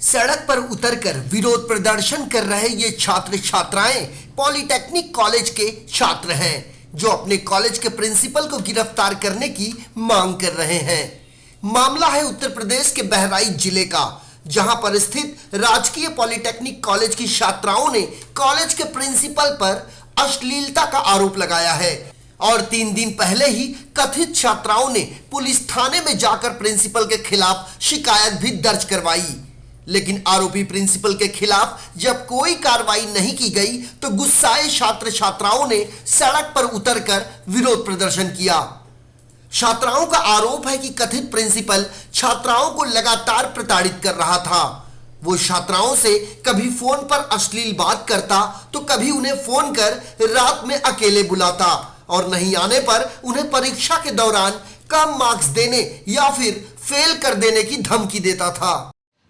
सड़क पर उतरकर विरोध प्रदर्शन कर रहे ये छात्र छात्राएं पॉलिटेक्निक कॉलेज के छात्र हैं जो अपने कॉलेज के प्रिंसिपल को गिरफ्तार करने की मांग कर रहे हैं। मामला है उत्तर प्रदेश के बहराइच जिले का, जहां पर स्थित राजकीय पॉलिटेक्निक कॉलेज की छात्राओं ने कॉलेज के प्रिंसिपल पर अश्लीलता का आरोप लगाया है और 3 दिन पहले ही कथित छात्राओं ने पुलिस थाने में जाकर प्रिंसिपल के खिलाफ शिकायत भी दर्ज करवाई। लेकिन आरोपी प्रिंसिपल के खिलाफ जब कोई कार्रवाई नहीं की गई तो गुस्साए छात्र छात्राओं ने सड़क पर उतरकर विरोध प्रदर्शन किया। छात्राओं का आरोप है कि कथित प्रिंसिपल छात्राओं को लगातार प्रताड़ित कर रहा था। वो छात्राओं से कभी फोन पर अश्लील बात करता तो कभी उन्हें फोन कर रात में अकेले बुलाता और नहीं आने पर उन्हें परीक्षा के दौरान कम मार्क्स देने या फिर फेल कर देने की धमकी देता था।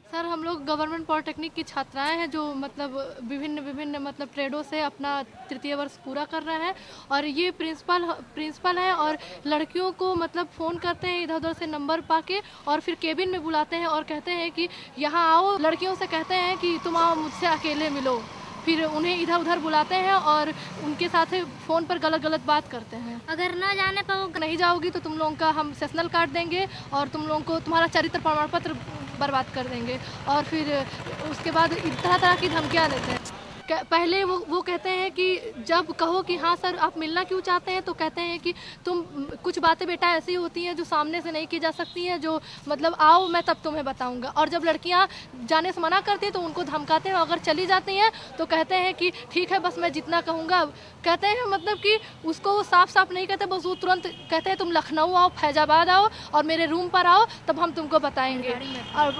सर, हम लोग गवर्नमेंट पॉलिटेक्निक की छात्राएं हैं जो मतलब विभिन्न मतलब ट्रेडों से अपना तृतीय वर्ष पूरा कर रहे हैं और ये प्रिंसिपल है और लड़कियों को मतलब फ़ोन करते हैं इधर उधर से नंबर पाके और फिर केबिन में बुलाते हैं और कहते हैं कि यहाँ आओ। लड़कियों से कहते हैं कि तुम आओ मुझसे अकेले मिलो, फिर उन्हें इधर उधर बुलाते हैं और उनके साथ फ़ोन पर गलत बात करते हैं। अगर ना जाने पर नहीं जाओगी तो तुम लोगों का हम सेशनल काट देंगे और तुम लोगों को तुम्हारा चरित्र प्रमाण पत्र बर्बाद कर देंगे। और फिर उसके बाद तरह की धमकियाँ देते हैं। पहले वो कहते हैं कि जब कहो कि हाँ सर आप मिलना क्यों चाहते हैं तो कहते हैं कि तुम कुछ बातें बेटा ऐसी होती हैं जो सामने से नहीं की जा सकती हैं, जो मतलब आओ मैं तब तुम्हें बताऊंगा। और जब लड़कियां जाने से मना करती हैं तो उनको धमकाते हैं। अगर चली जाती हैं तो कहते हैं कि ठीक है बस मैं जितना कहूँगा। कहते हैं मतलब कि उसको वो साफ नहीं कहते, बस वो तुरंत कहते हैं तुम लखनऊ आओ, फैजाबाद आओ और मेरे रूम पर आओ तब हम तुमको बताएंगे।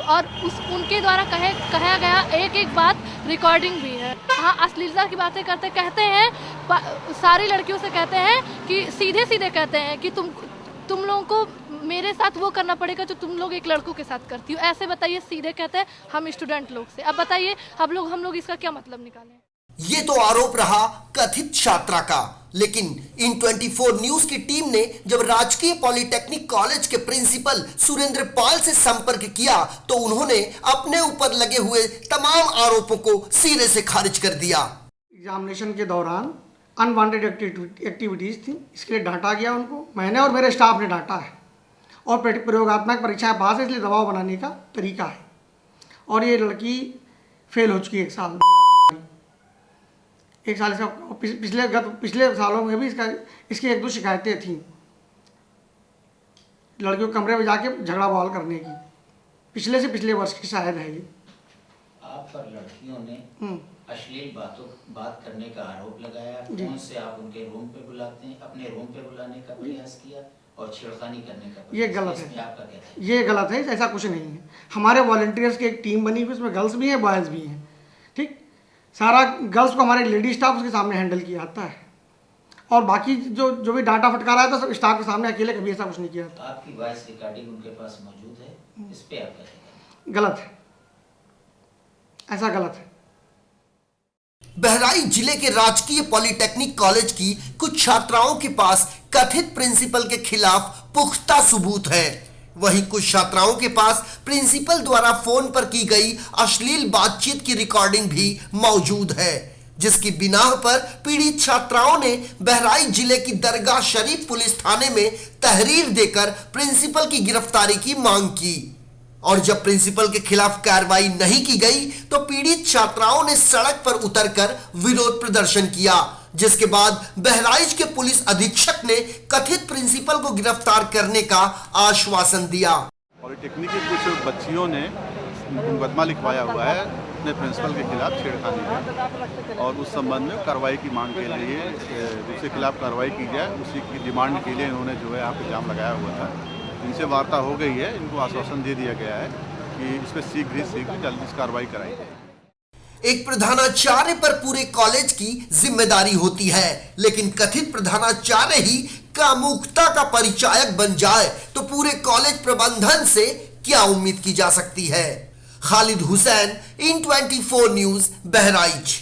और उनके द्वारा कहा गया एक बात रिकॉर्डिंग भी है। हाँ, अश्लीलता की बातें कहते हैं सारी लड़कियों से कहते हैं कि सीधे कहते हैं कि तुम लोगों को मेरे साथ वो करना पड़ेगा जो तुम लोग एक लड़कों के साथ करती हो। ऐसे बताइए, सीधे कहते हैं हम स्टूडेंट लोग से। अब बताइए हम लोग इसका क्या मतलब निकालें। ये तो आरोप रहा कथित छात्रा का, लेकिन इन 24 न्यूज की टीम ने जब राजकीय पॉलिटेक्निक कॉलेज के प्रिंसिपल सुरेंद्र पाल से संपर्क किया तो उन्होंने अपने ऊपर लगे हुए तमाम आरोपों को सिरे से खारिज कर दिया। एग्जामिनेशन के दौरान अनवांटेड एक्टिविटीज थी, इसके लिए डांटा गया उनको। मैंने और मेरे स्टाफ ने डांटा है और प्रयोगात्मक परीक्षाएं पास है, इसलिए दबाव बनाने का तरीका है। और ये लड़की फेल हो चुकी है 1 साल। 1 साल इसका पिछले सालों में भी इसकी 1-2 शिकायतें थी लड़कियों के कमरे में जाके झगड़ा बवाल करने की। पिछले वर्ष की शायद है ये। आप पर लड़कियों ने अश्लील बात करने का आरोप लगाया। फोन से आप उनके रूम पे बुलाते हैं, अपने रूम पे बुलाने का प्रयास किया और छेड़खानी करने का प्रयास। ये गलत है। आपका क्या है? ये गलत है, ऐसा कुछ नहीं है। हमारे वॉलंटियर्स की एक टीम बनी हुई, उसमें गर्ल्स भी हैं बॉयज़ भी हैं। ठीक, सारा गर्ल्स को हमारे लेडी स्टाफ उसके सामने हैंडल किया जाता है और बाकी जो भी डांटा फटकारा है तो सब स्टाफ के सामने अकेले कभी ऐसा कुछ नहीं किया जाता। आपकी वॉइस रिकॉर्डिंग उनके पास मौजूद है, इस पे आप क्या कहेंगे? गलत है, ऐसा गलत है। बहराइच जिले के राजकीय पॉलिटेक्निक कॉलेज की कुछ छात्राओं के पास कथित प्रिंसिपल के खिलाफ पुख्ता सबूत है। वहीं कुछ छात्राओं के पास प्रिंसिपल द्वारा फोन पर की गई अश्लील बातचीत की रिकॉर्डिंग भी मौजूद है, जिसकी बिना पर पीड़ित छात्राओं ने बहराइच जिले की दरगाह शरीफ पुलिस थाने में तहरीर देकर प्रिंसिपल की गिरफ्तारी की मांग की। और जब प्रिंसिपल के खिलाफ कार्रवाई नहीं की गई तो पीड़ित छात्राओं ने सड़क पर उतरकर विरोध प्रदर्शन किया, जिसके बाद बहराइच के पुलिस अधीक्षक ने कथित प्रिंसिपल को गिरफ्तार करने का आश्वासन दिया। पॉलिटेक्निक की कुछ बच्चियों ने मुकदमा लिखवाया हुआ है अपने प्रिंसिपल के खिलाफ छेड़खानी का और उस संबंध में कार्रवाई की मांग के लिए उसके खिलाफ कार्रवाई की जाए, उसी की डिमांड के लिए इन्होंने जो है आप इल्ज़ाम लगाया हुआ था। इनसे वार्ता हो गई है, इनको आश्वासन दे दिया गया है कि इस पर शीघ्र जल्दी कार्रवाई कराई जाए। एक प्रधानाचार्य पर पूरे कॉलेज की जिम्मेदारी होती है, लेकिन कथित प्रधानाचार्य ही कामुकता का परिचायक बन जाए तो पूरे कॉलेज प्रबंधन से क्या उम्मीद की जा सकती है। खालिद हुसैन, इन 24 न्यूज, बहराइच।